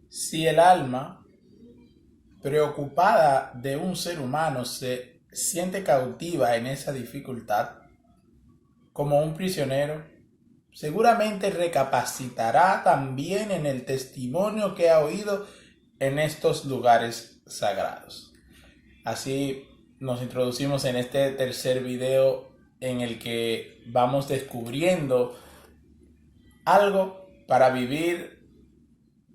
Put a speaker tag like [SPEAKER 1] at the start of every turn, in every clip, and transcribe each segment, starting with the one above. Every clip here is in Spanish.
[SPEAKER 1] Si el alma preocupada de un ser humano se siente cautiva en esa dificultad, como un prisionero, seguramente recapacitará también en el testimonio que ha oído en estos lugares sagrados. Así nos introducimos en este tercer video en el que vamos descubriendo algo para vivir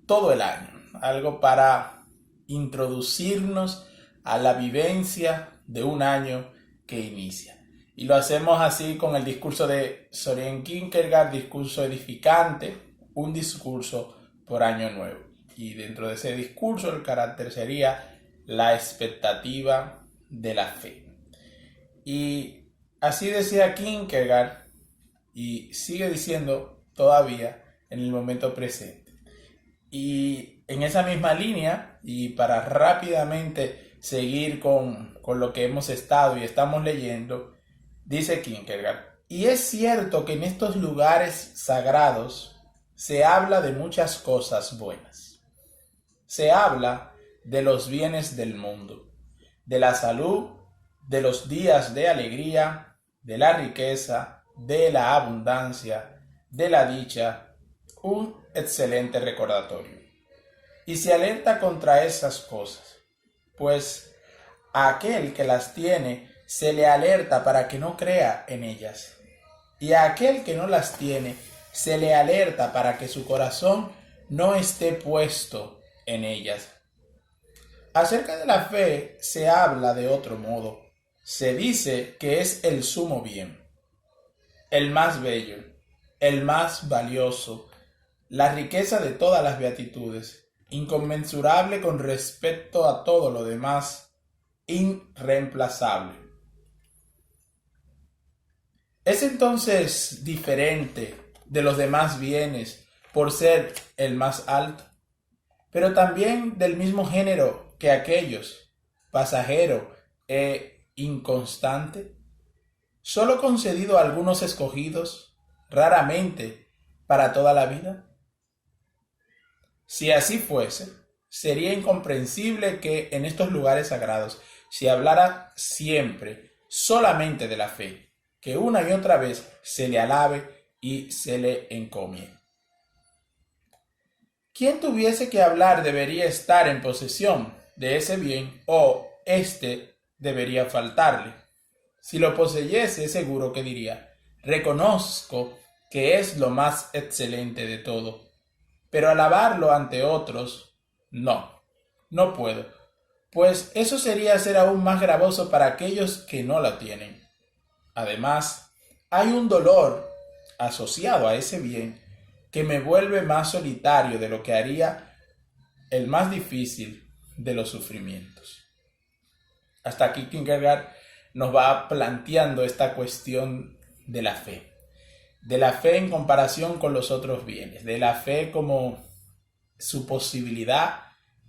[SPEAKER 1] todo el año, algo para introducirnos a la vivencia de un año que inicia. Y lo hacemos así con el discurso de Søren Kierkegaard, discurso edificante, un discurso por año nuevo. Y dentro de ese discurso el carácter sería la expectativa de la fe. Y así decía Kierkegaard y sigue diciendo todavía en el momento presente. Y en esa misma línea, y para rápidamente seguir con lo que hemos estado y estamos leyendo, dice Kierkegaard: y es cierto que en estos lugares sagrados se habla de muchas cosas buenas. Se habla de los bienes del mundo, de la salud, de los días de alegría, de la riqueza, de la abundancia, de la dicha, un excelente recordatorio. Y se alerta contra esas cosas, pues a aquel que las tiene se le alerta para que no crea en ellas, y a aquel que no las tiene se le alerta para que su corazón no esté puesto en ellas. Acerca de la fe se habla de otro modo. Se dice que es el sumo bien, el más bello, el más valioso, la riqueza de todas las beatitudes, inconmensurable con respecto a todo lo demás, irreemplazable. Es entonces diferente de los demás bienes por ser el más alto, pero también del mismo género que aquellos, pasajero e inconstante, solo concedido a algunos escogidos, raramente para toda la vida. Si así fuese, sería incomprensible que en estos lugares sagrados se hablara siempre solamente de la fe, que una y otra vez se le alabe y se le encomie. Quien tuviese que hablar debería estar en posesión de ese bien, o éste debería faltarle. Si lo poseyese, seguro que diría: reconozco que es lo más excelente de todo, pero alabarlo ante otros, no puedo, pues eso sería ser aún más gravoso para aquellos que no la tienen. Además, hay un dolor asociado a ese bien que me vuelve más solitario de lo que haría el más difícil de los sufrimientos. Hasta aquí Kierkegaard nos va planteando esta cuestión de la fe en comparación con los otros bienes, de la fe como su posibilidad.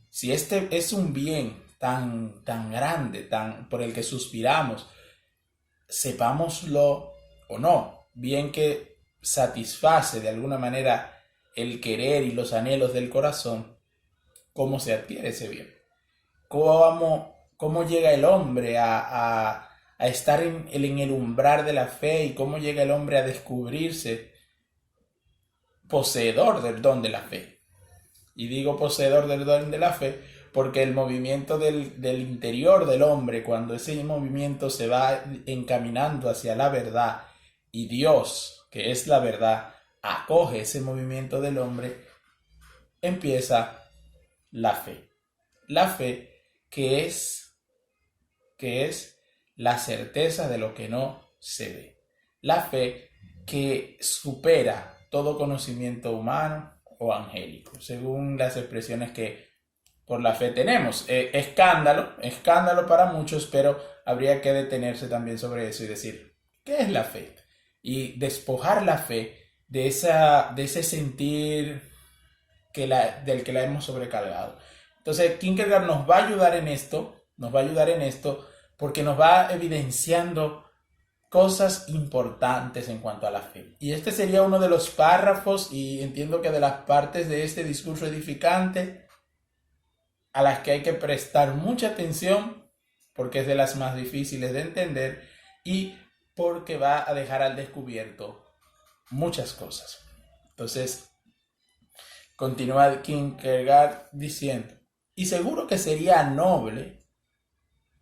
[SPEAKER 1] Si este es un bien tan grande, por el que suspiramos, sepámoslo o no, bien que satisface de alguna manera el querer y los anhelos del corazón, ¿cómo se adquiere ese bien? ¿Cómo llega el hombre a estar en el umbral de la fe, y cómo llega el hombre a descubrirse poseedor del don de la fe? Y digo poseedor del don de la fe porque el movimiento del interior del hombre, cuando ese movimiento se va encaminando hacia la verdad, y Dios, que es la verdad, acoge ese movimiento del hombre, empieza la fe. La fe que es la certeza de lo que no se ve. La fe que supera todo conocimiento humano o angélico, según las expresiones que por la fe tenemos. Escándalo para muchos, pero habría que detenerse también sobre eso y decir, ¿qué es la fe? Y despojar la fe de ese sentir del que la hemos sobrecargado. Entonces Kierkegaard nos va a ayudar en esto, porque nos va evidenciando cosas importantes en cuanto a la fe. Y este sería uno de los párrafos, y entiendo que de las partes de este discurso edificante, a las que hay que prestar mucha atención porque es de las más difíciles de entender y porque va a dejar al descubierto muchas cosas. Entonces, continúa Kierkegaard diciendo, y seguro que sería noble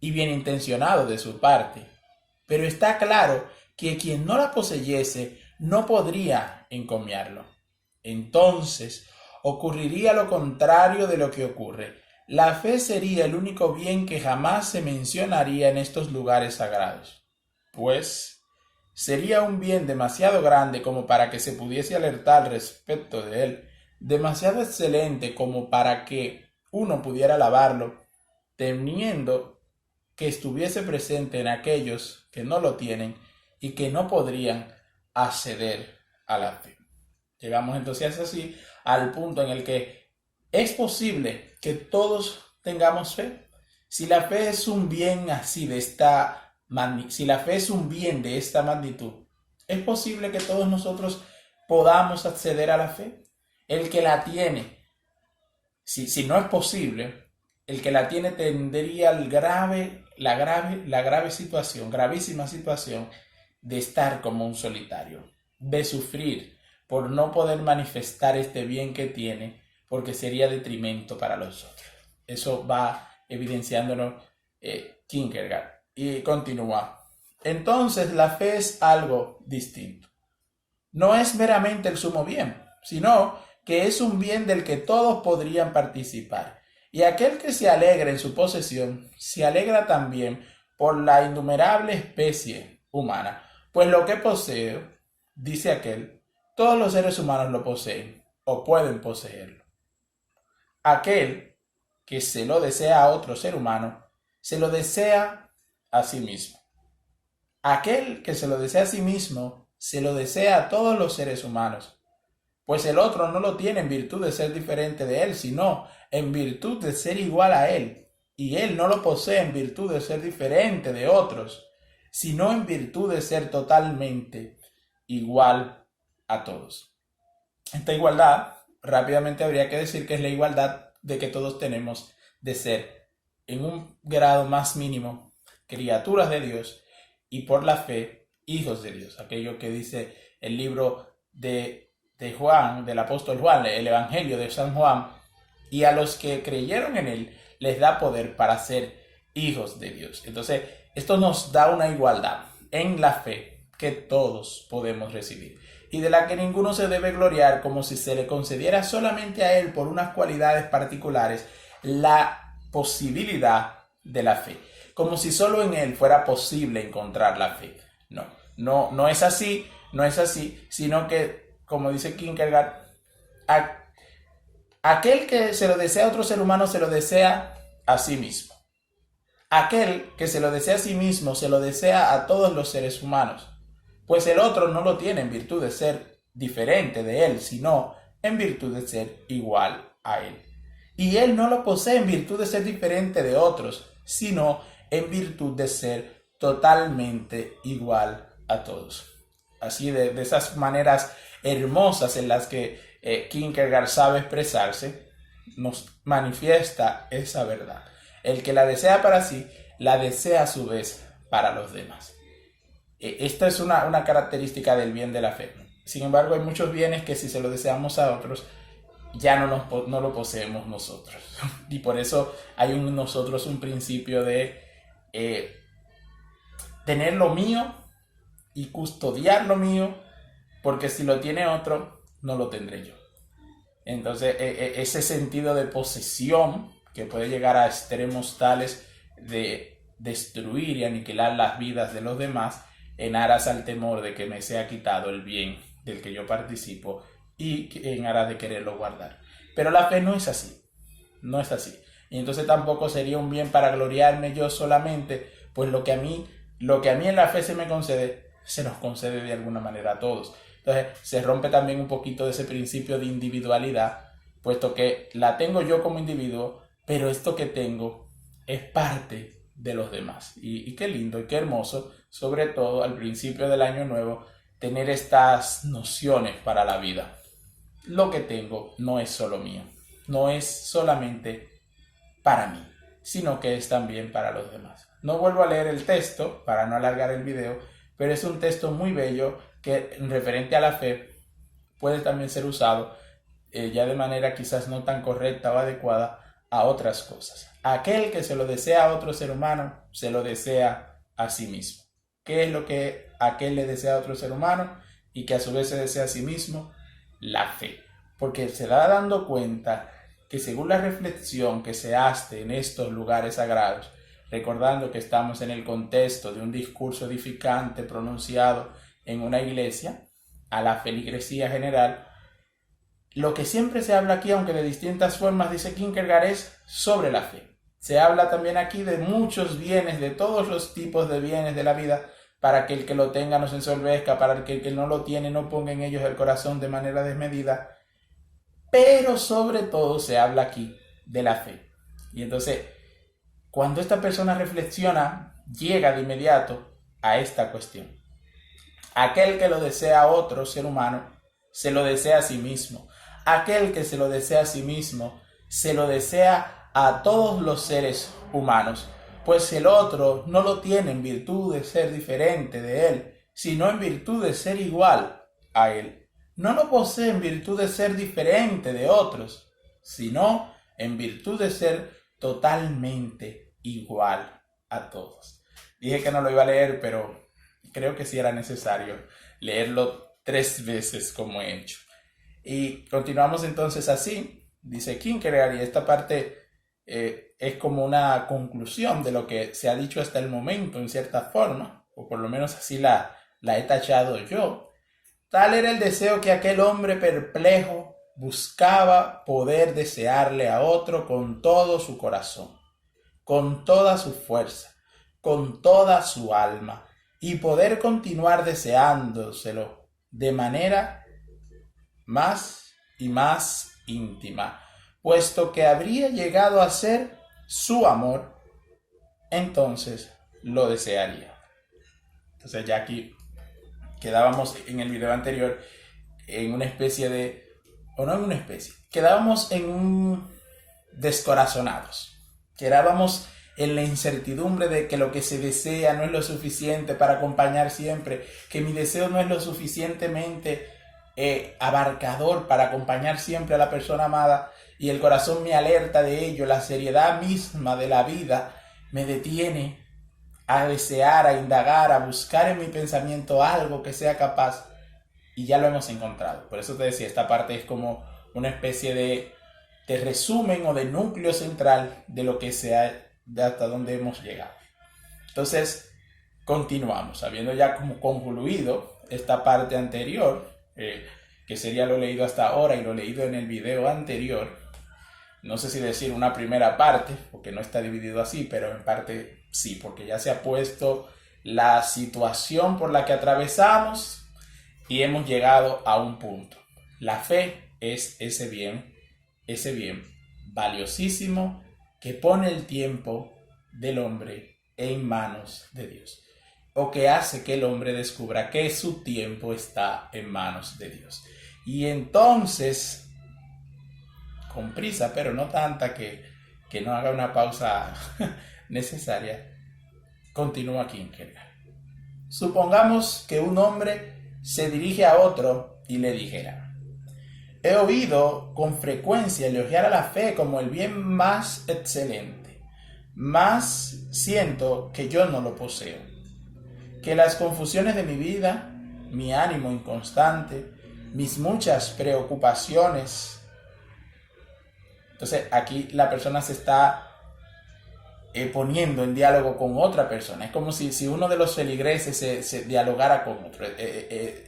[SPEAKER 1] y bien intencionado de su parte, pero está claro que quien no la poseyese no podría encomiarlo. Entonces, ocurriría lo contrario de lo que ocurre. La fe sería el único bien que jamás se mencionaría en estos lugares sagrados, pues sería un bien demasiado grande como para que se pudiese alertar respecto de él, demasiado excelente como para que uno pudiera alabarlo, temiendo que estuviese presente en aquellos que no lo tienen y que no podrían acceder a la fe. Llegamos entonces así al punto en el que es posible que todos tengamos fe. Si la fe es un bien así de esta si la fe es un bien de esta magnitud, es posible que todos nosotros podamos acceder a la fe. El que la tiene, si no es posible, el que la tiene tendría la gravísima situación de estar como un solitario, de sufrir por no poder manifestar este bien que tiene, porque sería detrimento para los otros. Eso va evidenciándonos Kierkegaard. Y continúa. Entonces la fe es algo distinto. No es meramente el sumo bien, sino que es un bien del que todos podrían participar. Y aquel que se alegra en su posesión, se alegra también por la innumerable especie humana. Pues lo que poseo, dice aquel, todos los seres humanos lo poseen o pueden poseerlo. Aquel que se lo desea a otro ser humano, se lo desea a sí mismo. Aquel que se lo desea a sí mismo, se lo desea a todos los seres humanos. Pues el otro no lo tiene en virtud de ser diferente de él, sino en virtud de ser igual a él. Y él no lo posee en virtud de ser diferente de otros, sino en virtud de ser totalmente igual a todos. Esta igualdad, rápidamente habría que decir que es la igualdad de que todos tenemos de ser, en un grado más mínimo, criaturas de Dios y por la fe, hijos de Dios. Aquello que dice el libro de Juan, del apóstol Juan, el Evangelio de San Juan, y a los que creyeron en él les da poder para ser hijos de Dios. Entonces, esto nos da una igualdad en la fe que todos podemos recibir y de la que ninguno se debe gloriar como si se le concediera solamente a él por unas cualidades particulares la posibilidad de la fe, como si solo en él fuera posible encontrar la fe. No es así, sino que, como dice Kierkegaard, aquel que se lo desea a otro ser humano se lo desea a sí mismo. Aquel que se lo desea a sí mismo se lo desea a todos los seres humanos, pues el otro no lo tiene en virtud de ser diferente de él, sino en virtud de ser igual a él. Y él no lo posee en virtud de ser diferente de otros, sino en virtud de ser totalmente igual a todos. Así de esas maneras hermosas en las que Kierkegaard sabe expresarse, nos manifiesta esa verdad. El que la desea para sí, la desea a su vez para los demás. Esta es una característica del bien de la fe. Sin embargo, hay muchos bienes que si se lo deseamos a otros, ya no lo poseemos nosotros. Y por eso hay en nosotros un principio de tener lo mío y custodiar lo mío, porque si lo tiene otro, no lo tendré yo. Entonces, ese sentido de posesión que puede llegar a extremos tales de destruir y aniquilar las vidas de los demás en aras al temor de que me sea quitado el bien del que yo participo y en aras de quererlo guardar. Pero la fe no es así, no es así. Y entonces tampoco sería un bien para gloriarme yo solamente, pues lo que a mí en la fe se me concede, se nos concede de alguna manera a todos. Entonces se rompe también un poquito de ese principio de individualidad, puesto que la tengo yo como individuo, pero esto que tengo es parte de los demás. Y qué lindo y qué hermoso, sobre todo al principio del año nuevo, tener estas nociones para la vida. Lo que tengo no es solo mío, no es solamente para mí, sino que es también para los demás. No vuelvo a leer el texto para no alargar el video, pero es un texto muy bello que referente a la fe puede también ser usado ya de manera quizás no tan correcta o adecuada a otras cosas. Aquel que se lo desea a otro ser humano, se lo desea a sí mismo. ¿Qué es lo que aquel le desea a otro ser humano y que a su vez se desea a sí mismo? La fe. Porque se da dando cuenta que según la reflexión que se hace en estos lugares sagrados, recordando que estamos en el contexto de un discurso edificante pronunciado en una iglesia, a la feligresía general, lo que siempre se habla aquí, aunque de distintas formas, dice Kierkegaard, es sobre la fe. Se habla también aquí de muchos bienes, de todos los tipos de bienes de la vida, para que el que lo tenga no se ensorbezca, para que el que no lo tiene no ponga en ellos el corazón de manera desmedida. Pero sobre todo se habla aquí de la fe. Y entonces, cuando esta persona reflexiona, llega de inmediato a esta cuestión. Aquel que lo desea a otro ser humano, se lo desea a sí mismo. Aquel que se lo desea a sí mismo, se lo desea a todos los seres humanos, pues el otro no lo tiene en virtud de ser diferente de él, sino en virtud de ser igual a él. No lo posee en virtud de ser diferente de otros, sino en virtud de ser totalmente igual a todos. Dije que no lo iba a leer, pero creo que sí era necesario leerlo 3 veces como he hecho. Y continuamos entonces así, dice Kierkegaard, y esta parte es como una conclusión de lo que se ha dicho hasta el momento en cierta forma, o por lo menos así la he tachado yo. Tal era el deseo que aquel hombre perplejo buscaba poder desearle a otro con todo su corazón, con toda su fuerza, con toda su alma, y poder continuar deseándoselo de manera más y más íntima, puesto que habría llegado a ser su amor, entonces lo desearía. Entonces ya aquí quedábamos en el video anterior en una especie de, o no en una especie, quedábamos en un descorazonados, quedábamos en la incertidumbre de que lo que se desea no es lo suficiente para acompañar siempre, que mi deseo no es lo suficientemente abarcador para acompañar siempre a la persona amada, y el corazón me alerta de ello. La seriedad misma de la vida me detiene a desear, a indagar, a buscar en mi pensamiento algo que sea capaz, y ya lo hemos encontrado. Por eso te decía, esta parte es como una especie de resumen o de núcleo central de lo que sea, de hasta donde hemos llegado. Entonces continuamos, habiendo ya como concluido esta parte anterior, que sería lo leído hasta ahora y lo leído en el video anterior. No sé si decir una primera parte, porque no está dividido así, pero en parte sí, porque ya se ha puesto la situación por la que atravesamos y hemos llegado a un punto. La fe es ese bien valiosísimo que pone el tiempo del hombre en manos de Dios, o que hace que el hombre descubra que su tiempo está en manos de Dios. Y entonces, con prisa, pero no tanta que no haga una pausa necesaria, continúa Kierkegaard. Supongamos que un hombre se dirige a otro y le dijera: he oído con frecuencia elogiar a la fe como el bien más excelente, mas siento que yo no lo poseo, que las confusiones de mi vida, mi ánimo inconstante, mis muchas preocupaciones. Entonces aquí la persona se está poniendo en diálogo con otra persona. Es como si uno de los feligreses se dialogara con otro.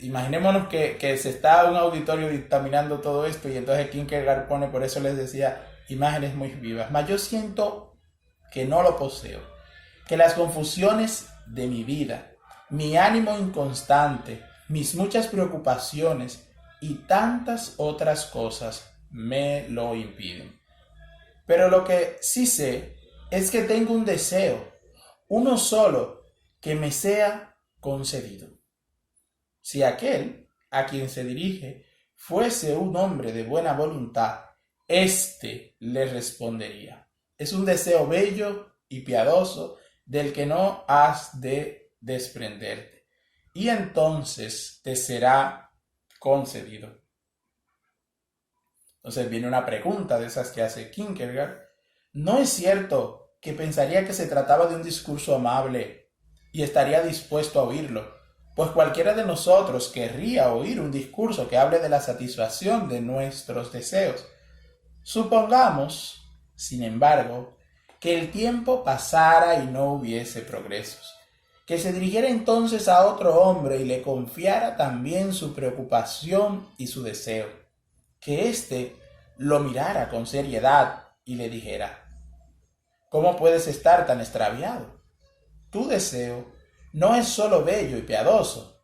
[SPEAKER 1] Imaginémonos que se está en un auditorio dictaminando todo esto, y entonces Kierkegaard pone, por eso les decía, imágenes muy vivas. Mas yo siento que no lo poseo, que las confusiones de mi vida, mi ánimo inconstante, mis muchas preocupaciones y tantas otras cosas me lo impiden. Pero lo que sí sé es que tengo un deseo, uno solo, que me sea concedido. Si aquel a quien se dirige fuese un hombre de buena voluntad, éste le respondería: es un deseo bello y piadoso del que no has de desprenderte, y entonces te será concedido. Entonces viene una pregunta de esas que hace Kierkegaard. ¿No es cierto que pensaría que se trataba de un discurso amable y estaría dispuesto a oírlo? Pues cualquiera de nosotros querría oír un discurso que hable de la satisfacción de nuestros deseos. Supongamos, sin embargo, que el tiempo pasara y no hubiese progresos, que se dirigiera entonces a otro hombre y le confiara también su preocupación y su deseo, que éste lo mirara con seriedad y le dijera: ¿cómo puedes estar tan extraviado? Tu deseo no es solo bello y piadoso.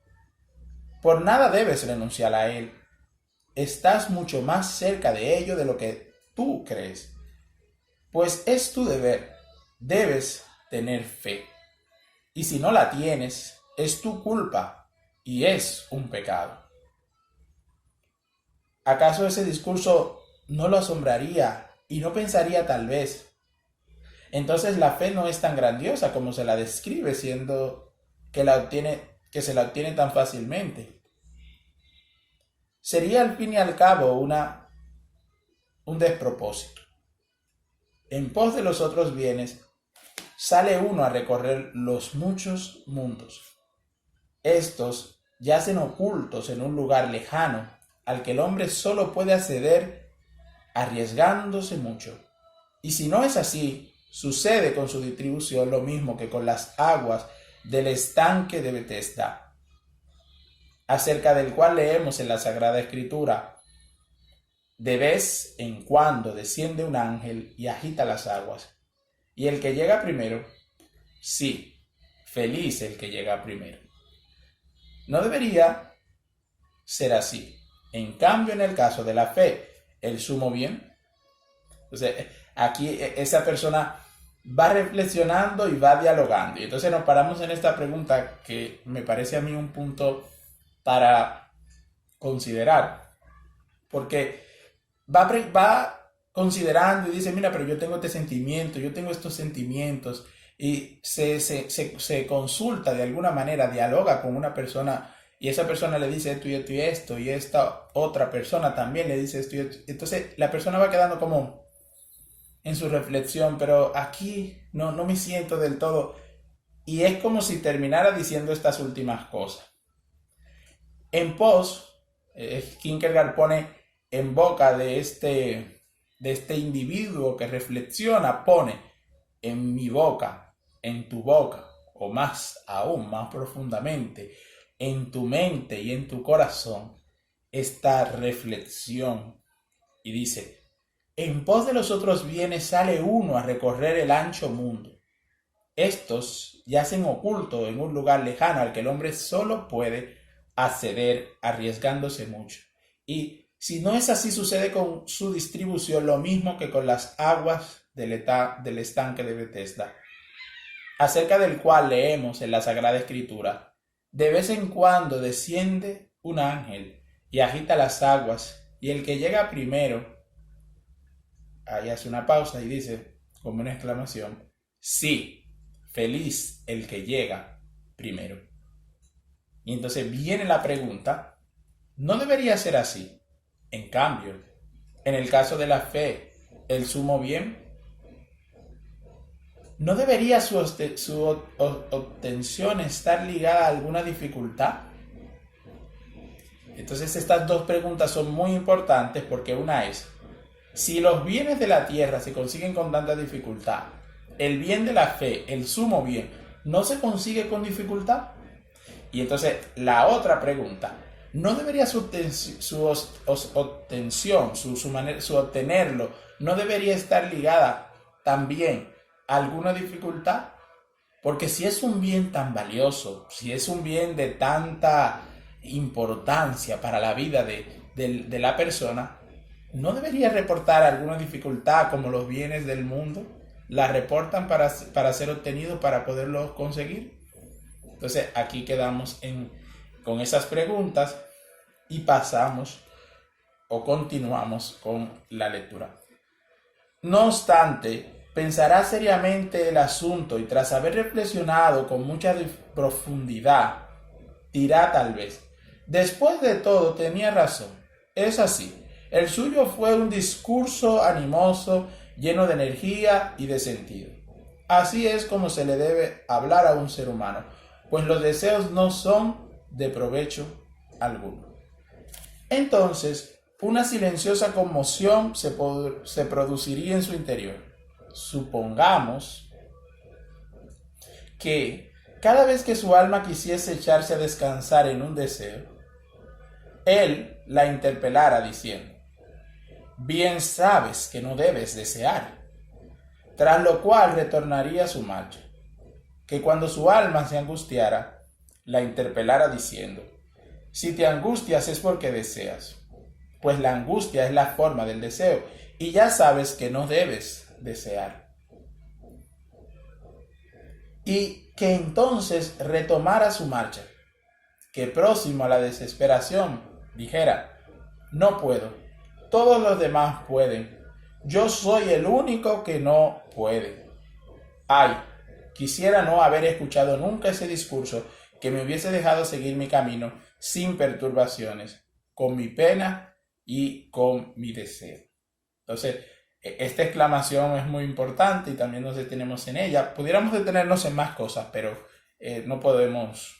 [SPEAKER 1] Por nada debes renunciar a él. Estás mucho más cerca de ello de lo que tú crees. Pues es tu deber. Debes tener fe. Y si no la tienes, es tu culpa y es un pecado. ¿Acaso ese discurso no lo asombraría y no pensaría tal vez: entonces la fe no es tan grandiosa como se la describe, siendo que se la obtiene tan fácilmente? Sería al fin y al cabo un despropósito. En pos de los otros bienes, sale uno a recorrer los muchos mundos. Estos yacen ocultos en un lugar lejano al que el hombre solo puede acceder arriesgándose mucho. Y si no es así, sucede con su distribución lo mismo que con las aguas del estanque de Betesda, acerca del cual leemos en la Sagrada Escritura: de vez en cuando desciende un ángel y agita las aguas. Y el que llega primero, sí, feliz el que llega primero. No debería ser así. En cambio, en el caso de la fe, el sumo bien, entonces aquí esa persona va reflexionando y va dialogando. Y entonces nos paramos en esta pregunta que me parece a mí un punto para considerar, porque va considerando y dice: mira, pero yo tengo este sentimiento, yo tengo estos sentimientos, y se consulta de alguna manera, dialoga con una persona, y esa persona le dice esto y esto y esto, y esta otra persona también le dice esto y esto. Entonces la persona va quedando como en su reflexión: pero aquí no me siento del todo, y es como si terminara diciendo estas últimas cosas. En pos, Kierkegaard pone en boca de este individuo que reflexiona, pone en mi boca, en tu boca, o más aún, más profundamente, en tu mente y en tu corazón, esta reflexión. Y dice: en pos de los otros bienes sale uno a recorrer el ancho mundo. Estos yacen ocultos en un lugar lejano al que el hombre solo puede acceder arriesgándose mucho. Y si no es así, sucede con su distribución lo mismo que con las aguas del estanque de Betesda, acerca del cual leemos en la Sagrada Escritura: de vez en cuando desciende un ángel y agita las aguas, y el que llega primero, ahí hace una pausa y dice, como una exclamación: sí, feliz el que llega primero. Y entonces viene la pregunta: ¿no debería ser así? En cambio, en el caso de la fe, el sumo bien, ¿no debería su obtención estar ligada a alguna dificultad? Entonces estas dos preguntas son muy importantes, porque una es: si los bienes de la tierra se consiguen con tanta dificultad, el bien de la fe, el sumo bien, ¿no se consigue con dificultad? Y entonces la otra pregunta: ¿no debería su obtención, su obtenerlo, no debería estar ligada también a alguna dificultad? Porque si es un bien tan valioso, si es un bien de tanta importancia para la vida de la persona, ¿no debería reportar alguna dificultad como los bienes del mundo? ¿La reportan para ser obtenidos, para poderlos conseguir? Entonces aquí quedamos con esas preguntas y pasamos o continuamos con la lectura. No obstante, pensará seriamente el asunto y tras haber reflexionado con mucha profundidad, dirá tal vez, después de todo tenía razón. Es así, el suyo fue un discurso animoso, lleno de energía y de sentido. Así es como se le debe hablar a un ser humano, pues los deseos no son de provecho alguno. Entonces, una silenciosa conmoción se produciría en su interior. Supongamos que cada vez que su alma quisiese echarse a descansar en un deseo, él la interpelara diciendo, bien sabes que no debes desear, tras lo cual retornaría a su marcha, que cuando su alma se angustiara, la interpelara diciendo, si te angustias es porque deseas, pues la angustia es la forma del deseo, y ya sabes que no debes desear. Y que entonces retomara su marcha, que próximo a la desesperación dijera, no puedo, todos los demás pueden, yo soy el único que no puede. Ay, quisiera no haber escuchado nunca ese discurso que me hubiese dejado seguir mi camino sin perturbaciones, con mi pena y con mi deseo. Entonces, esta exclamación es muy importante y también nos detenemos en ella. Pudiéramos detenernos en más cosas, pero no podemos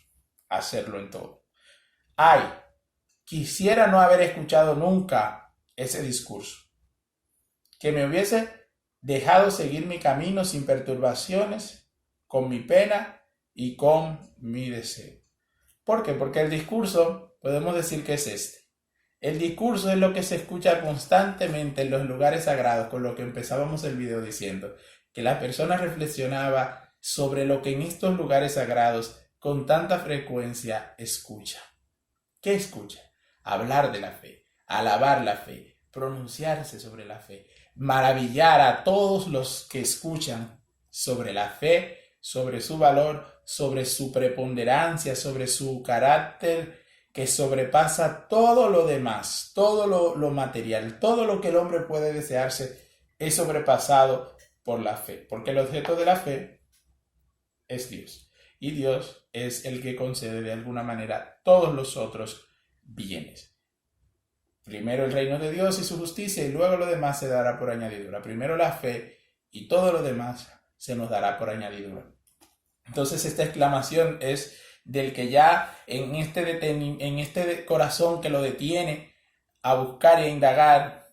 [SPEAKER 1] hacerlo en todo. Ay, quisiera no haber escuchado nunca ese discurso, que me hubiese dejado seguir mi camino sin perturbaciones, con mi pena y con mi deseo. ¿Por qué? Porque el discurso, podemos decir que es este. El discurso es lo que se escucha constantemente en los lugares sagrados, con lo que empezábamos el video diciendo, que la persona reflexionaba sobre lo que en estos lugares sagrados con tanta frecuencia escucha. ¿Qué escucha? Hablar de la fe, alabar la fe, pronunciarse sobre la fe, maravillar a todos los que escuchan sobre la fe, sobre su valor, sobre su preponderancia, sobre su carácter que sobrepasa todo lo demás, todo lo material, todo lo que el hombre puede desearse es sobrepasado por la fe, porque el objeto de la fe es Dios, y Dios es el que concede de alguna manera todos los otros bienes. Primero el reino de Dios y su justicia, y luego lo demás se dará por añadidura. Primero la fe y todo lo demás se nos dará por añadidura. Entonces esta exclamación es del que ya en este corazón que lo detiene a buscar e indagar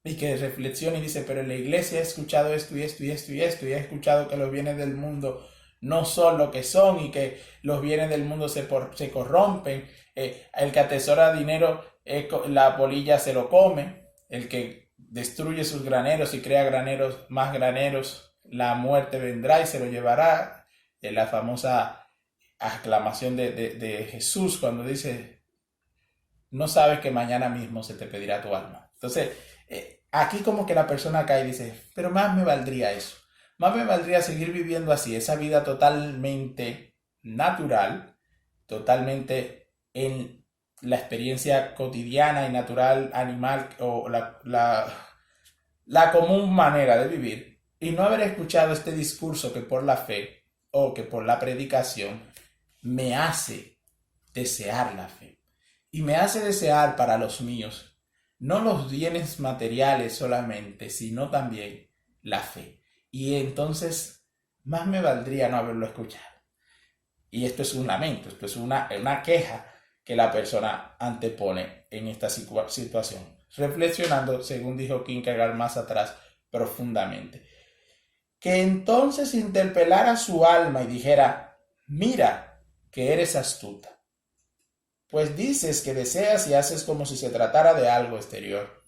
[SPEAKER 1] y que reflexiona y dice, pero en la iglesia he escuchado esto y esto y esto y esto, y he escuchado que los bienes del mundo no son lo que son y que los bienes del mundo se corrompen, el que atesora dinero, la polilla se lo come, el que destruye sus graneros y crea graneros, más graneros, la muerte vendrá y se lo llevará. La famosa aclamación de Jesús cuando dice, no sabes que mañana mismo se te pedirá tu alma. Entonces, aquí como que la persona cae y dice, pero más me valdría eso. Más me valdría seguir viviendo así, esa vida totalmente natural, totalmente en la experiencia cotidiana y natural, animal, o la común manera de vivir, y no haber escuchado este discurso que por la fe o que por la predicación me hace desear la fe. Y me hace desear para los míos, no los bienes materiales solamente, sino también la fe. Y entonces, más me valdría no haberlo escuchado. Y esto es un lamento, esto es una queja que la persona antepone en esta situación, reflexionando, según dijo Kierkegaard más atrás, profundamente. Que entonces interpelara su alma y dijera, mira que eres astuta, pues dices que deseas y haces como si se tratara de algo exterior,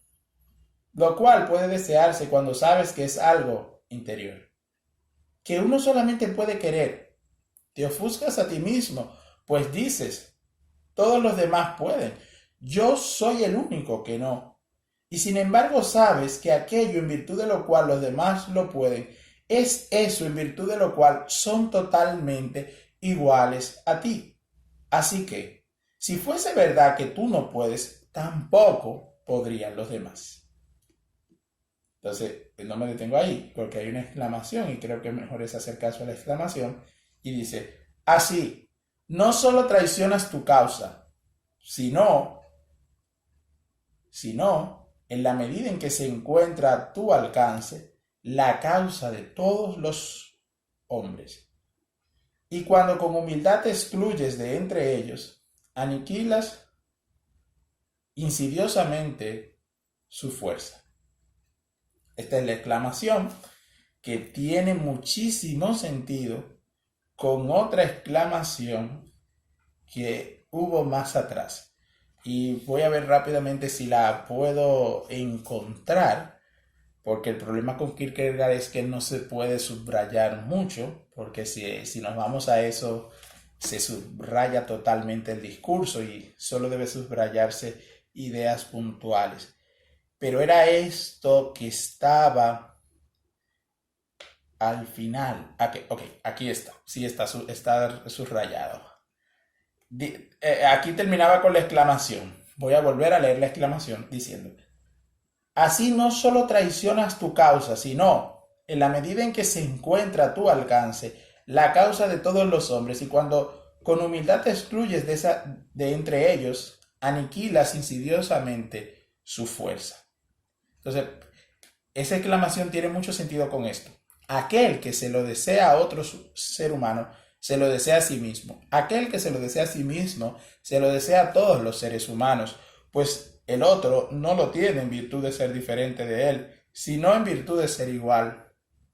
[SPEAKER 1] lo cual puede desearse cuando sabes que es algo interior, que uno solamente puede querer. Te ofuscas a ti mismo, pues dices, todos los demás pueden, yo soy el único que no. Y sin embargo sabes que aquello en virtud de lo cual los demás lo pueden, es eso en virtud de lo cual son totalmente iguales a ti. Así que, si fuese verdad que tú no puedes, tampoco podrían los demás. Entonces, no me detengo ahí porque hay una exclamación y creo que mejor es hacer caso a la exclamación. Y dice, así, no solo traicionas tu causa, sino, en la medida en que se encuentra a tu alcance, la causa de todos los hombres. Y cuando con humildad te excluyes de entre ellos, aniquilas insidiosamente su fuerza. Esta es la exclamación que tiene muchísimo sentido con otra exclamación que hubo más atrás. Y voy a ver rápidamente si la puedo encontrar, porque el problema con Kierkegaard es que no se puede subrayar mucho, porque si nos vamos a eso, se subraya totalmente el discurso y solo debe subrayarse ideas puntuales. Pero era esto que estaba al final. Ok, aquí está. Sí, está subrayado. Aquí terminaba con la exclamación. Voy a volver a leer la exclamación diciendo, así no solo traicionas tu causa, sino, en la medida en que se encuentra a tu alcance, la causa de todos los hombres, y cuando con humildad te excluyes de entre ellos, aniquilas insidiosamente su fuerza. Entonces, esa exclamación tiene mucho sentido con esto. Aquel que se lo desea a otro ser humano, se lo desea a sí mismo. Aquel que se lo desea a sí mismo, se lo desea a todos los seres humanos, pues el otro no lo tiene en virtud de ser diferente de él, sino en virtud de ser igual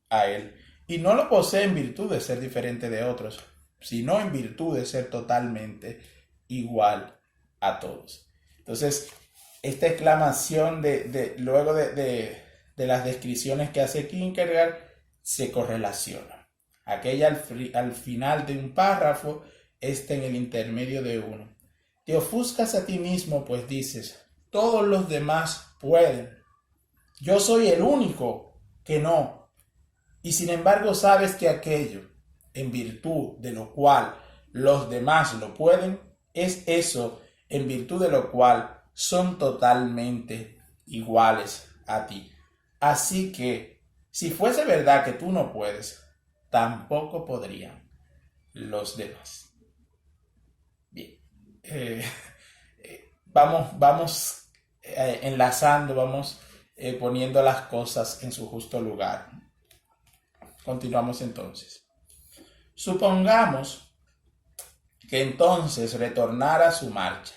[SPEAKER 1] a él. Y no lo posee en virtud de ser diferente de otros, sino en virtud de ser totalmente igual a todos. Entonces, esta exclamación luego de las descripciones que hace Kierkegaard se correlaciona. Aquella al final de un párrafo, esta en el intermedio de uno. Te ofuscas a ti mismo, pues dices, todos los demás pueden. Yo soy el único que no. Y sin embargo sabes que aquello, en virtud de lo cual los demás lo pueden, es eso en virtud de lo cual son totalmente iguales a ti. Así que, si fuese verdad que tú no puedes, tampoco podrían los demás. Bien, vamos enlazando, vamos poniendo las cosas en su justo lugar. Continuamos entonces. Supongamos que entonces retornara a su marcha,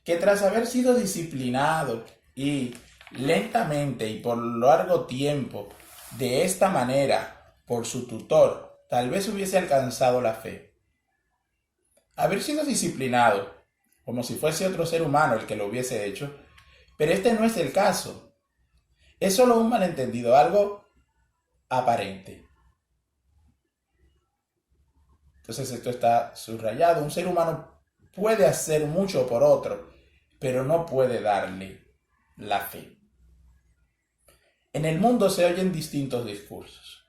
[SPEAKER 1] que tras haber sido disciplinado y lentamente y por largo tiempo de esta manera por su tutor, tal vez hubiese alcanzado la fe. Haber sido disciplinado, como si fuese otro ser humano el que lo hubiese hecho, pero este no es el caso. Es solo un malentendido, algo aparente. Entonces esto está subrayado. Un ser humano puede hacer mucho por otro, pero no puede darle la fe. En el mundo se oyen distintos discursos.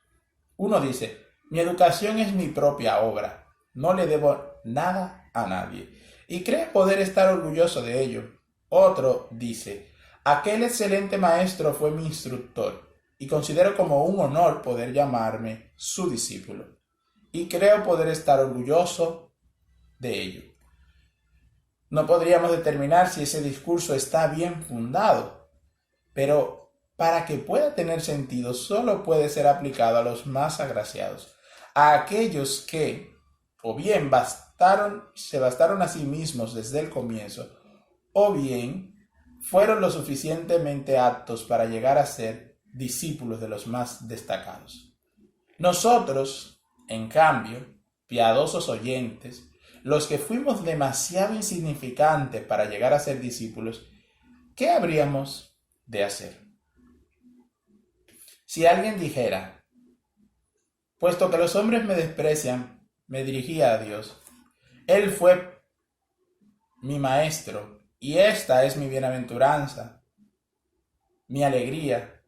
[SPEAKER 1] Uno dice, mi educación es mi propia obra, no le debo nada a nadie, y cree poder estar orgulloso de ello. Otro dice, aquel excelente maestro fue mi instructor, y considero como un honor poder llamarme su discípulo, y creo poder estar orgulloso de ello. No podríamos determinar si ese discurso está bien fundado, pero para que pueda tener sentido solo puede ser aplicado a los más agraciados, a aquellos que o bien se bastaron a sí mismos desde el comienzo, o bien fueron lo suficientemente aptos para llegar a ser discípulos de los más destacados. Nosotros, en cambio, piadosos oyentes, los que fuimos demasiado insignificantes para llegar a ser discípulos, ¿qué habríamos de hacer? Si alguien dijera, puesto que los hombres me desprecian, me dirigía a Dios. Él fue mi maestro y esta es mi bienaventuranza, mi alegría,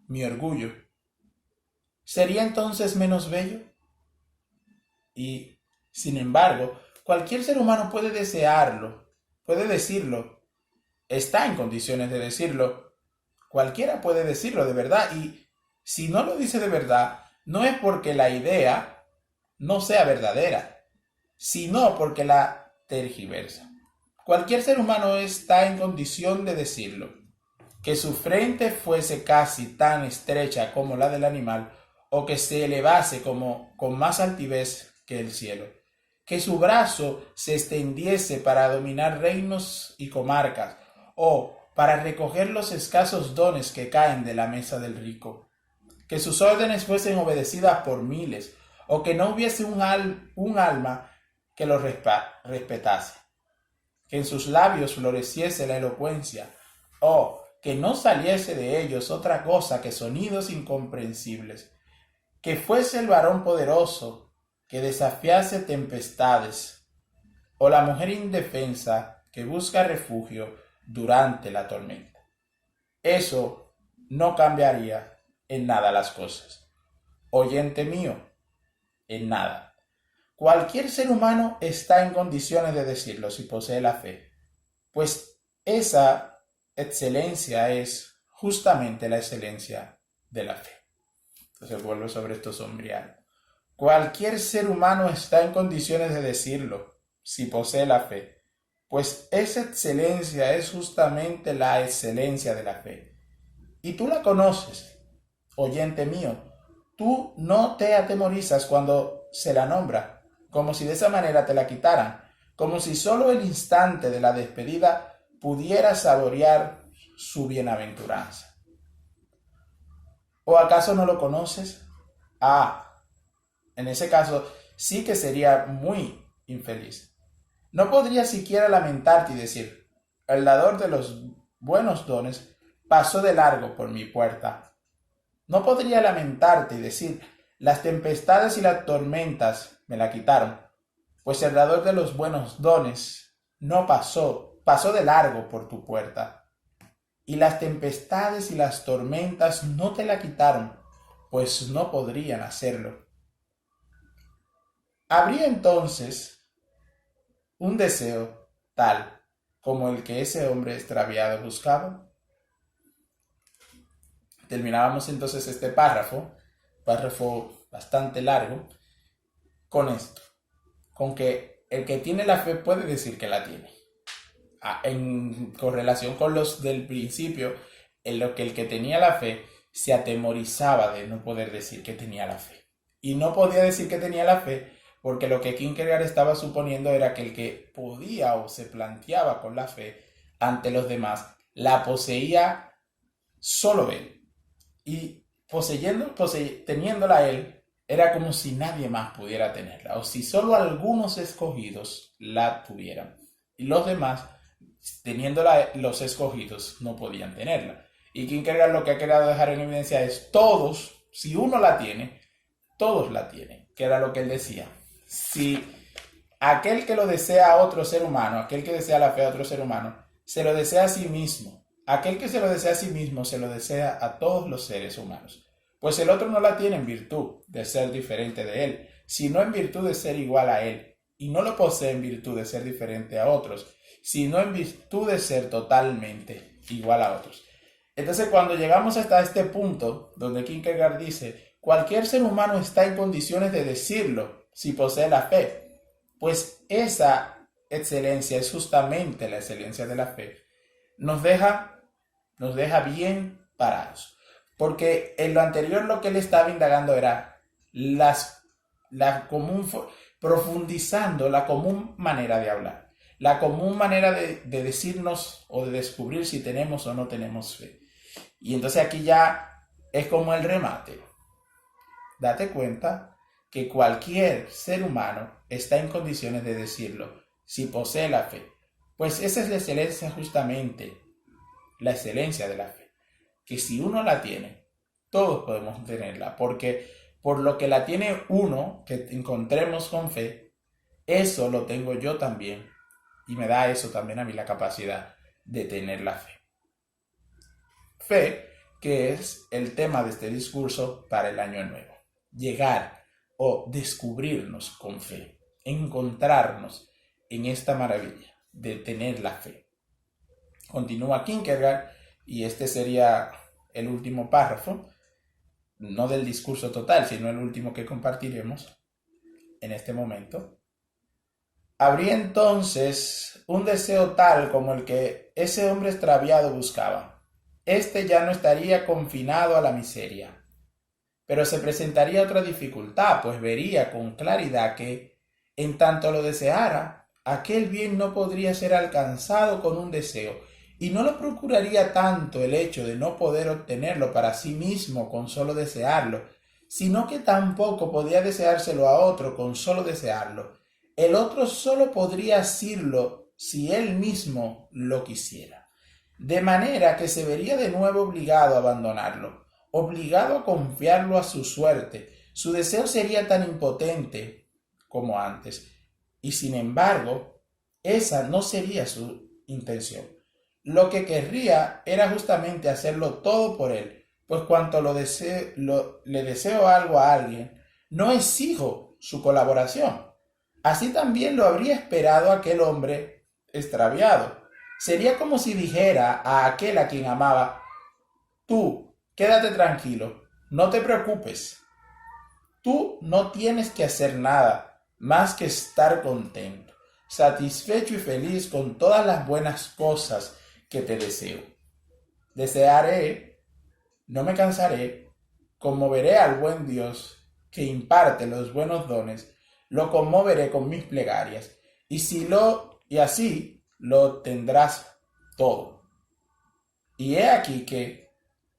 [SPEAKER 1] mi orgullo. ¿Sería entonces menos bello? Y, sin embargo, cualquier ser humano puede desearlo, puede decirlo, está en condiciones de decirlo, Cualquiera puede decirlo de verdad, y si no lo dice de verdad, no es porque la idea no sea verdadera, sino porque la tergiversa. Cualquier ser humano está en condición de decirlo. Que su frente fuese casi tan estrecha como la del animal, o que se elevase como con más altivez que el cielo. Que su brazo se extendiese para dominar reinos y comarcas, o para recoger los escasos dones que caen de la mesa del rico. Que sus órdenes fuesen obedecidas por miles, o que no hubiese un alma que lo respetase. Que en sus labios floreciese la elocuencia, o que no saliese de ellos otra cosa que sonidos incomprensibles. Que fuese el varón poderoso, que desafiase tempestades, o la mujer indefensa que busca refugio durante la tormenta. Eso no cambiaría en nada las cosas. Oyente mío, en nada. Cualquier ser humano está en condiciones de decirlo si posee la fe, pues esa excelencia es justamente la excelencia de la fe. Entonces vuelvo sobre esto sombreado. Cualquier ser humano está en condiciones de decirlo si posee la fe, pues esa excelencia es justamente la excelencia de la fe. Y tú la conoces, oyente mío. Tú no te atemorizas cuando se la nombra, como si de esa manera te la quitaran, como si solo el instante de la despedida pudiera saborear su bienaventuranza. ¿O acaso no lo conoces? En ese caso sí que sería muy infeliz. No podrías siquiera lamentarte y decir, el dador de los buenos dones pasó de largo por mi puerta. No podría lamentarte y decir, las tempestades y las tormentas me la quitaron, pues el dador de los buenos dones no pasó de largo por tu puerta. Y las tempestades y las tormentas no te la quitaron, pues no podrían hacerlo. ¿Habría entonces un deseo tal como el que ese hombre extraviado buscaba? Terminábamos entonces este párrafo bastante largo, con esto, con que el que tiene la fe puede decir que la tiene. En correlación con los del principio, en lo que el que tenía la fe se atemorizaba de no poder decir que tenía la fe. Y no podía decir que tenía la fe porque lo que Kierkegaard estaba suponiendo era que el que podía o se planteaba con la fe ante los demás, la poseía solo él. Y teniéndola él, era como si nadie más pudiera tenerla, o si solo algunos escogidos la tuvieran. Y los demás, teniéndola los escogidos, no podían tenerla. Y Kierkegaard lo que ha querido dejar en evidencia es todos, si uno la tiene, todos la tienen, que era lo que él decía. Si aquel que lo desea a otro ser humano, aquel que desea la fe a otro ser humano, se lo desea a sí mismo, aquel que se lo desea a sí mismo se lo desea a todos los seres humanos, pues el otro no la tiene en virtud de ser diferente de él, sino en virtud de ser igual a él, y no lo posee en virtud de ser diferente a otros, sino en virtud de ser totalmente igual a otros. Entonces, cuando llegamos hasta este punto, donde Kierkegaard dice, cualquier ser humano está en condiciones de decirlo si posee la fe, pues esa excelencia es justamente la excelencia de la fe, nos deja bien parados. Porque en lo anterior lo que él estaba indagando era profundizando la común manera de hablar, la común manera de decirnos o de descubrir si tenemos o no tenemos fe. Y entonces aquí ya es como el remate. Date cuenta que cualquier ser humano está en condiciones de decirlo si posee la fe. Pues esa es la excelencia justamente, la excelencia de la fe. Que si uno la tiene, todos podemos tenerla. Porque por lo que la tiene uno, que encontremos con fe, eso lo tengo yo también. Y me da eso también a mí la capacidad de tener la fe. Fe, que es el tema de este discurso para el año nuevo. Llegar o descubrirnos con fe. Encontrarnos en esta maravilla de tener la fe. Continúa Kierkegaard y este sería el último párrafo, no del discurso total, sino el último que compartiremos en este momento. Habría entonces un deseo tal como el que ese hombre extraviado buscaba. Este ya no estaría confinado a la miseria. Pero se presentaría otra dificultad, pues vería con claridad que, en tanto lo deseara, aquel bien no podría ser alcanzado con un deseo, y no lo procuraría tanto el hecho de no poder obtenerlo para sí mismo con solo desearlo, sino que tampoco podía deseárselo a otro con solo desearlo. El otro solo podría asirlo si él mismo lo quisiera. De manera que se vería de nuevo obligado a abandonarlo, obligado a confiarlo a su suerte. Su deseo sería tan impotente como antes, y sin embargo, esa no sería su intención. Lo que querría era justamente hacerlo todo por él, pues cuanto le deseo algo a alguien, no exijo su colaboración. Así también lo habría esperado aquel hombre extraviado. Sería como si dijera a aquel a quien amaba: tú, quédate tranquilo, no te preocupes. Tú no tienes que hacer nada más que estar contento, satisfecho y feliz con todas las buenas cosas que te deseo. Desearé, no me cansaré, conmoveré al buen Dios que imparte los buenos dones, lo conmoveré con mis plegarias, y así lo tendrás todo. Y he aquí que,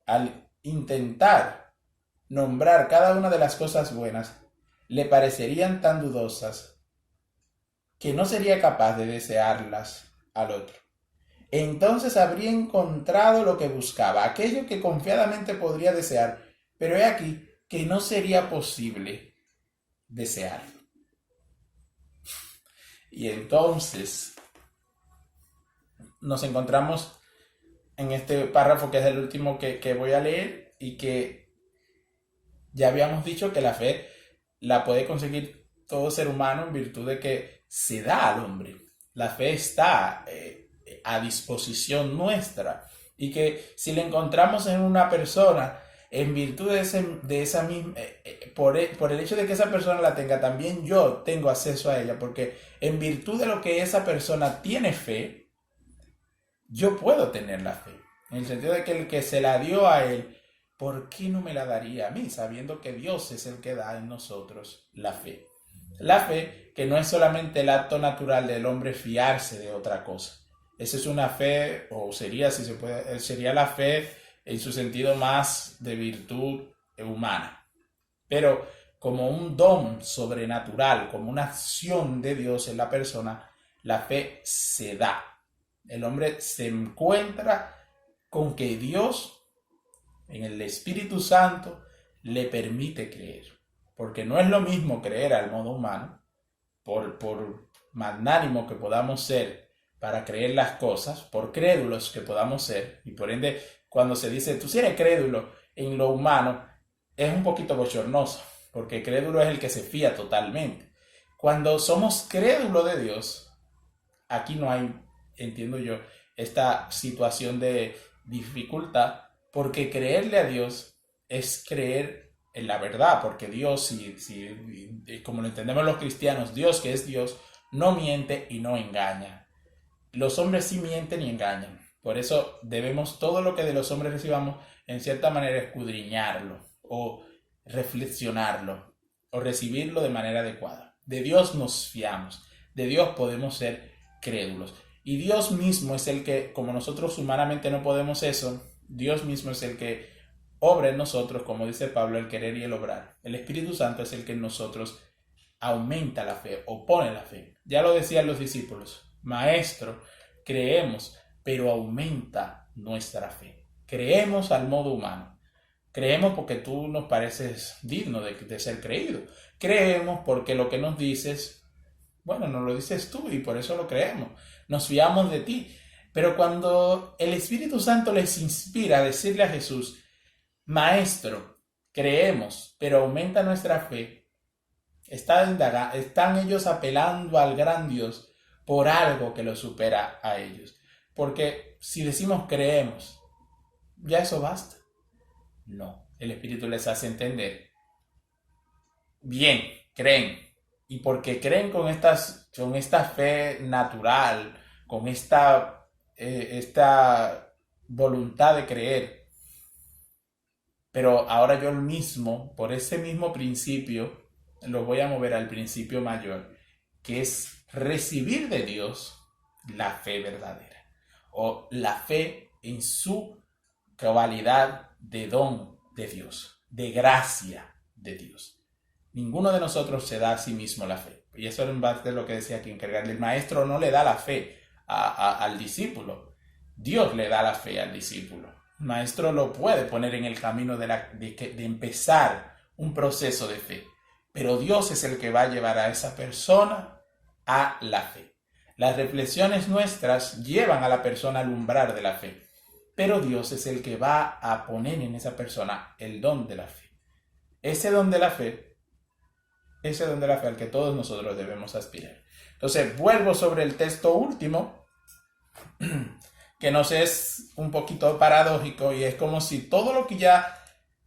[SPEAKER 1] al intentar nombrar cada una de las cosas buenas, le parecerían tan dudosas que no sería capaz de desearlas al otro. Entonces habría encontrado lo que buscaba, aquello que confiadamente podría desear, pero he aquí que no sería posible desearlo. Y entonces nos encontramos en este párrafo que es el último que voy a leer, y que ya habíamos dicho que la fe la puede conseguir todo ser humano en virtud de que se da al hombre. La fe está a disposición nuestra, y que si la encontramos en una persona, en virtud de esa misma, por el hecho de que esa persona la tenga, también yo tengo acceso a ella, porque en virtud de lo que esa persona tiene fe, yo puedo tener la fe. En el sentido de que el que se la dio a él, ¿por qué no me la daría a mí, sabiendo que Dios es el que da en nosotros la fe? La fe que no es solamente el acto natural del hombre fiarse de otra cosa. Esa es una fe, o sería, si se puede, sería la fe en su sentido más de virtud humana. Pero como un don sobrenatural, como una acción de Dios en la persona, la fe se da. El hombre se encuentra con que Dios, en el Espíritu Santo, le permite creer. Porque no es lo mismo creer al modo humano, por magnánimo que podamos ser para creer las cosas, por crédulos que podamos ser, y por ende, cuando se dice, tú si eres crédulo en lo humano, es un poquito bochornoso, porque crédulo es el que se fía totalmente. Cuando somos crédulos de Dios, aquí no hay, entiendo yo, esta situación de dificultad, porque creerle a Dios es creer en la verdad, porque Dios, como lo entendemos los cristianos, Dios que es Dios, no miente y no engaña. Los hombres sí mienten y engañan. Por eso debemos todo lo que de los hombres recibamos, en cierta manera, escudriñarlo o reflexionarlo o recibirlo de manera adecuada. De Dios nos fiamos, de Dios podemos ser crédulos. Y Dios mismo es el que, como nosotros humanamente no podemos eso, Dios mismo es el que obra en nosotros, como dice Pablo, el querer y el obrar. El Espíritu Santo es el que en nosotros aumenta la fe o pone la fe. Ya lo decían los discípulos: Maestro, creemos, pero aumenta nuestra fe. Creemos al modo humano. Creemos porque tú nos pareces digno de ser creído. Creemos porque lo que nos dices, bueno, nos lo dices tú y por eso lo creemos. Nos fiamos de ti. Pero cuando el Espíritu Santo les inspira a decirle a Jesús: Maestro, creemos, pero aumenta nuestra fe, están ellos apelando al gran Dios por algo que lo supera a ellos. Porque si decimos creemos, ya eso basta. No, el Espíritu les hace entender. Bien, creen. Y porque creen con esta fe natural, con esta voluntad de creer. Pero ahora yo mismo, por ese mismo principio, lo voy a mover al principio mayor, que es recibir de Dios la fe verdadera, o la fe en su cabalidad de don de Dios, de gracia de Dios. Ninguno de nosotros se da a sí mismo la fe. Y eso es en base a lo que decía Kierkegaard. El maestro no le da la fe al discípulo. Dios le da la fe al discípulo. El maestro lo puede poner en el camino de empezar un proceso de fe. Pero Dios es el que va a llevar a esa persona a la fe. Las reflexiones nuestras llevan a la persona al umbral de la fe. Pero Dios es el que va a poner en esa persona el don de la fe. Ese don de la fe al que todos nosotros debemos aspirar. Entonces, vuelvo sobre el texto último, que nos es un poquito paradójico, y es como si todo lo que ya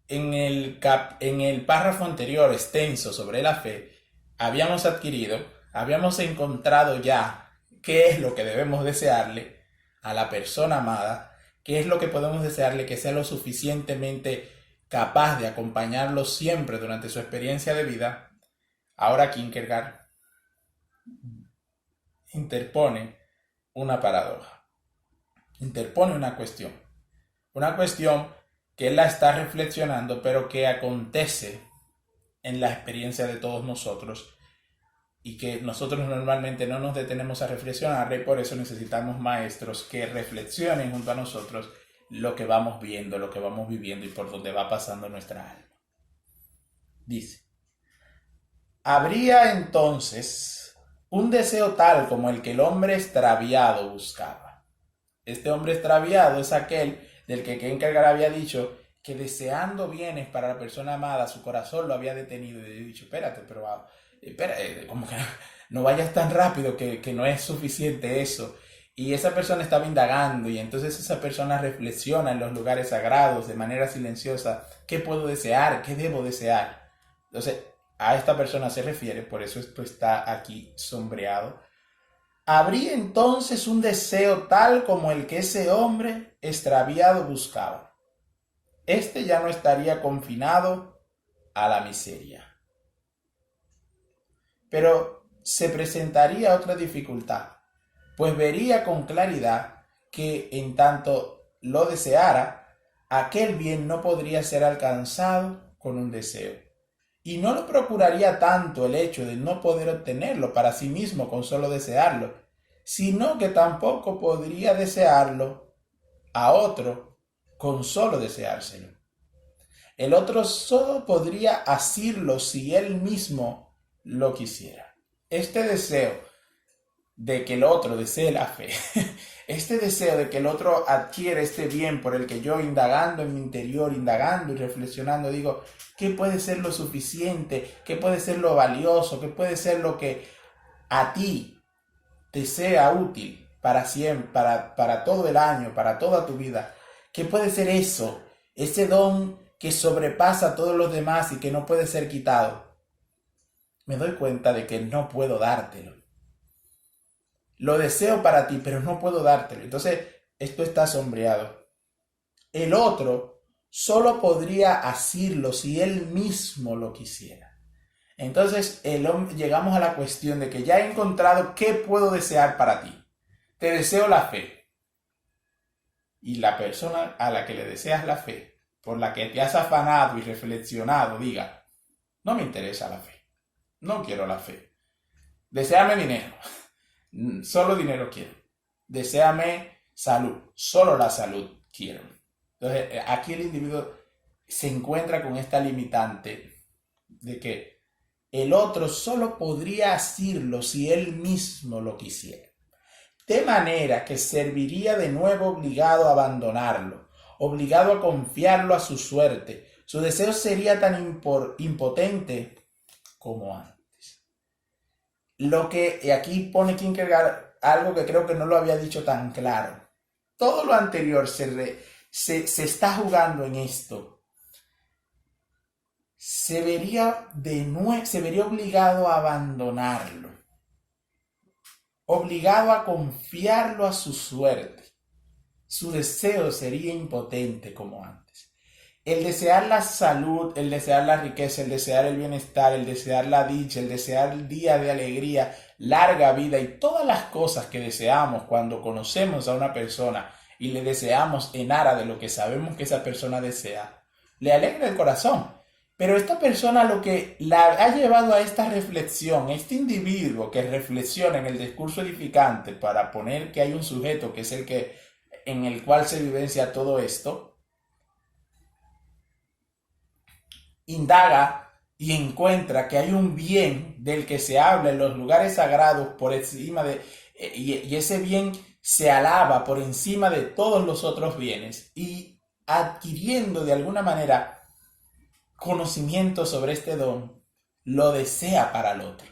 [SPEAKER 1] en el párrafo anterior extenso sobre la fe habíamos adquirido, habíamos encontrado ya qué es lo que debemos desearle a la persona amada, qué es lo que podemos desearle que sea lo suficientemente capaz de acompañarlo siempre durante su experiencia de vida. Ahora Kierkegaard interpone una paradoja, interpone una cuestión que él la está reflexionando, pero que acontece en la experiencia de todos nosotros y que nosotros normalmente no nos detenemos a reflexionar, y por eso necesitamos maestros que reflexionen junto a nosotros lo que vamos viendo, lo que vamos viviendo y por donde va pasando nuestra alma. Dice: habría entonces un deseo tal como el que el hombre extraviado buscaba. Este hombre extraviado es aquel del que Kierkegaard había dicho que deseando bienes para la persona amada, su corazón lo había detenido y había dicho: espérate, pero como que no vayas tan rápido, que no es suficiente eso. Y esa persona estaba indagando, y entonces esa persona reflexiona en los lugares sagrados de manera silenciosa: ¿qué puedo desear? ¿Qué debo desear? Entonces, a esta persona se refiere, por eso esto está aquí sombreado. Habría entonces un deseo tal como el que ese hombre extraviado buscaba. Este ya no estaría confinado a la miseria. Pero se presentaría otra dificultad, pues vería con claridad que en tanto lo deseara, aquel bien no podría ser alcanzado con un deseo. Y no lo procuraría tanto el hecho de no poder obtenerlo para sí mismo con solo desearlo, sino que tampoco podría desearlo a otro con solo deseárselo. El otro solo podría asirlo si él mismo lo quisiera. Este deseo de que el otro desee la fe, este deseo de que el otro adquiere este bien por el que yo, indagando en mi interior, indagando y reflexionando, digo: ¿qué puede ser lo suficiente? ¿Qué puede ser lo valioso? ¿Qué puede ser lo que a ti te sea útil para siempre, para todo el año, para toda tu vida? ¿Qué puede ser eso? Ese don que sobrepasa a todos los demás y que no puede ser quitado. Me doy cuenta de que no puedo dártelo. Lo deseo para ti, pero no puedo dártelo. Entonces, esto está sombreado. El otro solo podría asirlo si él mismo lo quisiera. Entonces, llegamos a la cuestión de que ya he encontrado qué puedo desear para ti. Te deseo la fe. Y la persona a la que le deseas la fe, por la que te has afanado y reflexionado, diga: no me interesa la fe. No quiero la fe. Deséame dinero. Solo dinero quiero. Deséame salud. Solo la salud quiero. Entonces, aquí el individuo se encuentra con esta limitante de que el otro solo podría asirlo si él mismo lo quisiera. De manera que serviría de nuevo obligado a abandonarlo, obligado a confiarlo a su suerte. Su deseo sería tan impotente como antes. Lo que aquí pone Kierkegaard, algo que creo que no lo había dicho tan claro. Todo lo anterior se está jugando en esto. se vería obligado a abandonarlo, obligado a confiarlo a su suerte. Su deseo sería impotente como antes. El desear la salud, el desear la riqueza, el desear el bienestar, el desear la dicha, el desear el día de alegría, larga vida y todas las cosas que deseamos cuando conocemos a una persona y le deseamos en aras de lo que sabemos que esa persona desea, le alegra el corazón. Pero esta persona lo que la ha llevado a esta reflexión, este individuo que reflexiona en el discurso edificante para poner que hay un sujeto que es el que en el cual se vivencia todo esto, indaga y encuentra que hay un bien del que se habla en los lugares sagrados por encima de, y ese bien se alaba por encima de todos los otros bienes, y adquiriendo de alguna manera conocimiento sobre este don, lo desea para el otro.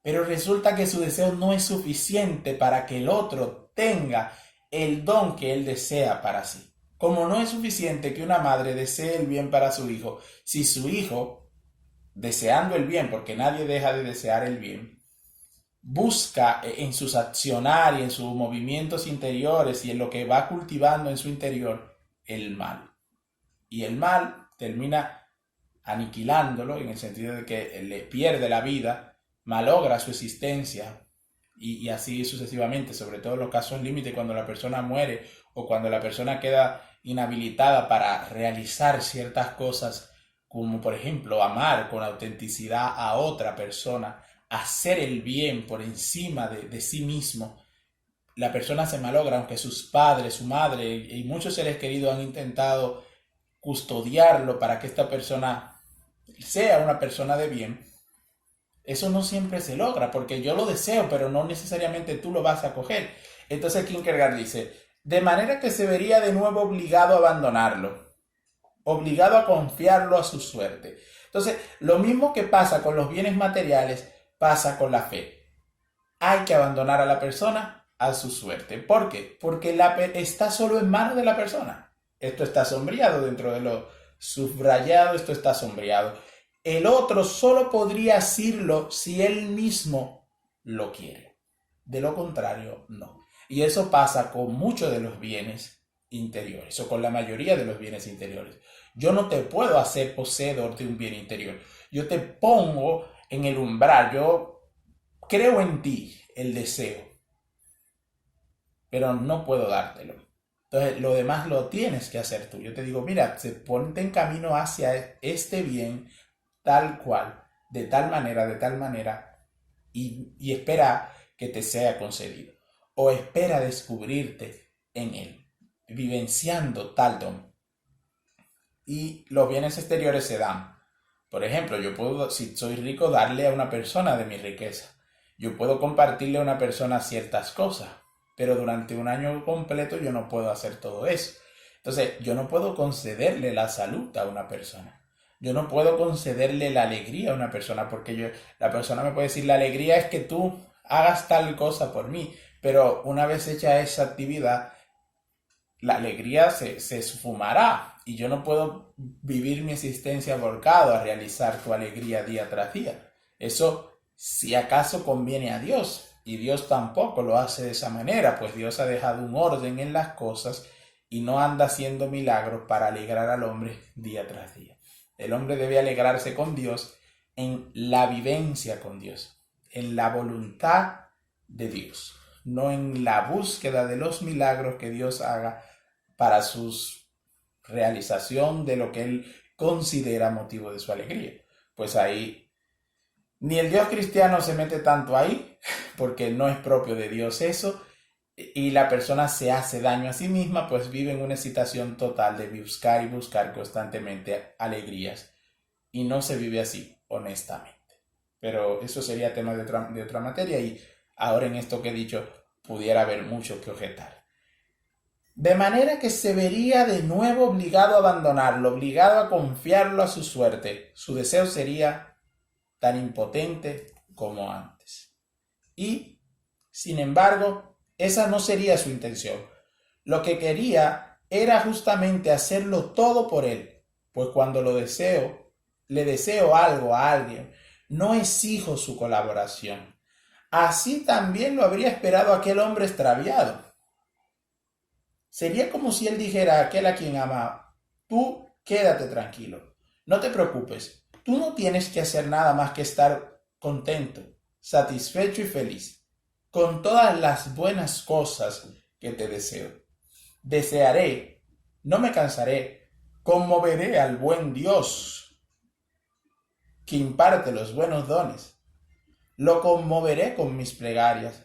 [SPEAKER 1] Pero resulta que su deseo no es suficiente para que el otro tenga el don que él desea para sí. Como no es suficiente que una madre desee el bien para su hijo, si su hijo, deseando el bien, porque nadie deja de desear el bien, busca en sus accionar y en sus movimientos interiores y en lo que va cultivando en su interior el mal. Y el mal termina aniquilándolo en el sentido de que le pierde la vida, malogra su existencia y así sucesivamente, sobre todo en los casos límite cuando la persona muere o cuando la persona queda inhabilitada para realizar ciertas cosas, como por ejemplo amar con autenticidad a otra persona, hacer el bien por encima de sí mismo. La persona se malogra, aunque sus padres, su madre y muchos seres queridos han intentado custodiarlo para que esta persona sea una persona de bien. Eso no siempre se logra, porque yo lo deseo, pero no necesariamente tú lo vas a coger. Entonces Kierkegaard dice, de manera que se vería de nuevo obligado a abandonarlo, obligado a confiarlo a su suerte. Entonces, lo mismo que pasa con los bienes materiales, pasa con la fe. Hay que abandonar a la persona a su suerte. ¿Por qué? Porque está solo en manos de la persona. Esto está sombreado dentro de lo subrayado, esto está sombreado. El otro solo podría hacerlo si él mismo lo quiere. De lo contrario, no. Y eso pasa con muchos de los bienes interiores, o con la mayoría de los bienes interiores. Yo no te puedo hacer poseedor de un bien interior. Yo te pongo en el umbral, yo creo en ti el deseo, pero no puedo dártelo. Entonces, lo demás lo tienes que hacer tú. Yo te digo, mira, ponte en camino hacia este bien tal cual, de tal manera, y espera que te sea concedido. O espera descubrirte en él, vivenciando tal don. Y los bienes exteriores se dan. Por ejemplo, yo puedo, si soy rico, darle a una persona de mi riqueza. Yo puedo compartirle a una persona ciertas cosas, pero durante un año completo yo no puedo hacer todo eso. Entonces, yo no puedo concederle la salud a una persona. Yo no puedo concederle la alegría a una persona, porque la persona me puede decir, la alegría es que tú hagas tal cosa por mí, pero una vez hecha esa actividad, la alegría se esfumará y yo no puedo vivir mi existencia volcado a realizar tu alegría día tras día. Eso, si acaso, conviene a Dios, y Dios tampoco lo hace de esa manera, pues Dios ha dejado un orden en las cosas y no anda haciendo milagros para alegrar al hombre día tras día. El hombre debe alegrarse con Dios en la vivencia con Dios, en la voluntad de Dios, no en la búsqueda de los milagros que Dios haga para su realización de lo que él considera motivo de su alegría. Pues ahí, ni el Dios cristiano se mete tanto ahí, porque no es propio de Dios eso, y la persona se hace daño a sí misma, pues vive en una excitación total de buscar y buscar constantemente alegrías, y no se vive así, honestamente. Pero eso sería tema de otra materia, y ahora en esto que he dicho pudiera haber mucho que objetar. De manera que se vería de nuevo obligado a abandonarlo, obligado a confiarlo a su suerte. Su deseo sería tan impotente como antes. Y, sin embargo, esa no sería su intención. Lo que quería era justamente hacerlo todo por él, pues cuando lo deseo, le deseo algo a alguien, no exijo su colaboración. Así también lo habría esperado aquel hombre extraviado. Sería como si él dijera a aquel a quien ama: tú quédate tranquilo, no te preocupes, tú no tienes que hacer nada más que estar contento, satisfecho y feliz, con todas las buenas cosas que te deseo. Desearé, no me cansaré, conmoveré al buen Dios que imparte los buenos dones. Lo conmoveré con mis plegarias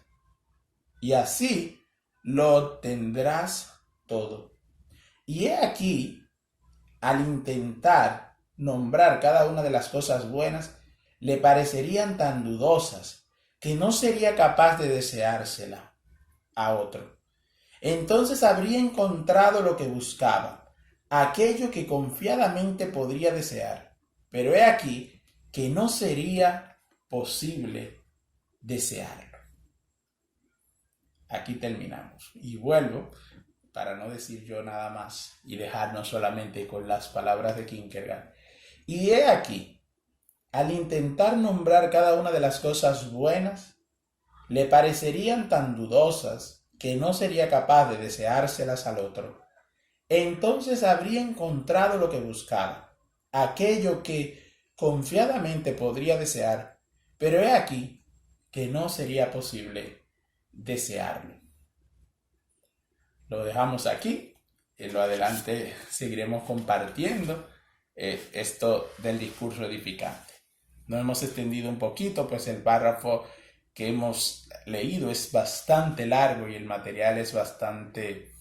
[SPEAKER 1] y así lo tendrás todo. Y he aquí, al intentar nombrar cada una de las cosas buenas, le parecerían tan dudosas que no sería capaz de deseársela a otro. Entonces habría encontrado lo que buscaba, aquello que confiadamente podría desear. Pero he aquí que no sería posible desearlo. Aquí terminamos. Y vuelvo, para no decir yo nada más y dejarnos solamente con las palabras de Kierkegaard. Y he aquí, al intentar nombrar cada una de las cosas buenas, le parecerían tan dudosas que no sería capaz de deseárselas al otro. Entonces habría encontrado lo que buscaba, aquello que confiadamente podría desear, pero he aquí que no sería posible desearlo. Lo dejamos aquí. En lo adelante seguiremos compartiendo esto del discurso edificante. Nos hemos extendido un poquito, pues el párrafo que hemos leído es bastante largo y el material es bastante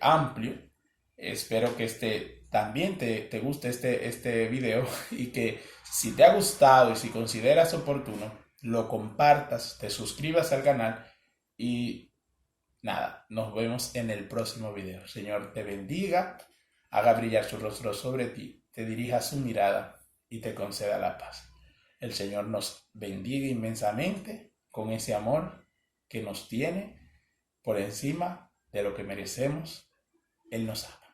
[SPEAKER 1] amplio. Espero que también te guste este video y que si te ha gustado y si consideras oportuno, lo compartas, te suscribas al canal y nada, nos vemos en el próximo video. Señor te bendiga, haga brillar su rostro sobre ti, te dirija su mirada y te conceda la paz. El Señor nos bendiga inmensamente con ese amor que nos tiene por encima de lo que merecemos. Él nos ama.